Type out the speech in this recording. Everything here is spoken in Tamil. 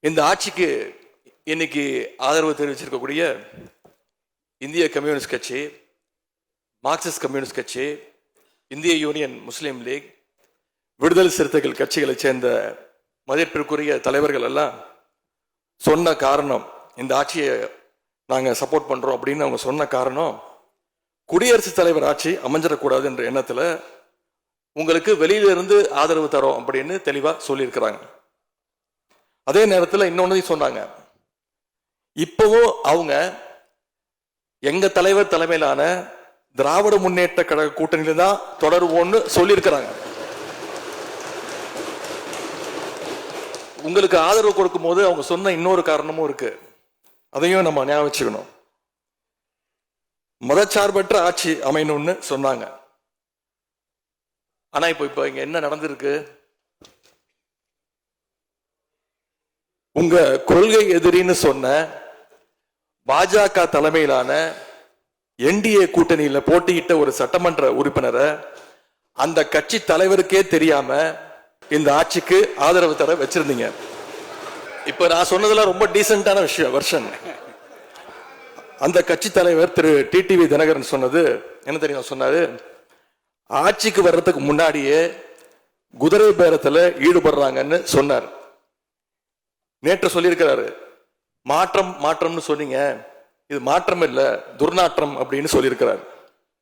இந்த ஆட்சிக்கு இன்னைக்கு ஆதரவு தெரிவிச்சிருக்கக்கூடிய இந்திய கம்யூனிஸ்ட் கட்சி, மார்க்சிஸ்ட் கம்யூனிஸ்ட் கட்சி, இந்திய யூனியன் முஸ்லீம் லீக், விடுதலை சிறுத்தைகள் கட்சிகளை சேர்ந்த மதிப்பிற்குரிய தலைவர்கள் எல்லாம் சொன்ன காரணம், இந்த ஆட்சியை நாங்கள் சப்போர்ட் பண்றோம் அப்படின்னு அவங்க சொன்ன காரணம், குடியரசுத் தலைவர் ஆட்சி அமைஞ்சிடக்கூடாது என்ற எண்ணத்துல உங்களுக்கு வெளியிலிருந்து ஆதரவு தரோம் அப்படின்னு தெளிவா சொல்லியிருக்கிறாங்க. அதே நேரத்தில் இன்னொன்னையும் சொன்னாங்க, இப்பவும் அவங்க எங்க தலைவர் தலைமையிலான திராவிட முன்னேற்ற கழக கூட்டணியில தான் தொடருவோம்னு சொல்லியிருக்கிறாங்க. உங்களுக்கு ஆதரவு கொடுக்கும் போது அவங்க சொன்ன இன்னொரு காரணமும் இருக்கு, அதையும் நம்ம ஞாபகம் வச்சுக்கணும். மதச்சார்பற்ற ஆட்சி அமையணும்னு சொன்னாங்க. ஆனா இப்ப இங்க என்ன நடந்திருக்கு? உங்க கொள்கை எதிரின்னு சொன்ன பாஜக தலைமையிலான என்டிஏ கூட்டணியில போட்டியிட்ட ஒரு சட்டமன்ற உறுப்பினரை அந்த கட்சி தலைவருக்கே தெரியாம இந்த ஆட்சிக்கு ஆதரவு தர வச்சிருந்தீங்க. இப்ப நான் சொன்னதெல்லாம் ரொம்ப டீசென்டான விஷயம். அந்த கட்சி தலைவர் திரு டிடிவி தினகரன் சொன்னது என்ன தெரியும்? சொன்னாரு, ஆட்சிக்கு வர்றதுக்கு முன்னாடியே குதிரை பேரத்துல ஈடுபடுறாங்கன்னு சொன்னார். நேற்று சொல்லியிருக்கிறாரு, மாற்றம்னு சொன்னீங்க, இது மாற்றம் இல்ல துர்நாற்றம் அப்படின்னு சொல்லியிருக்கிறார்.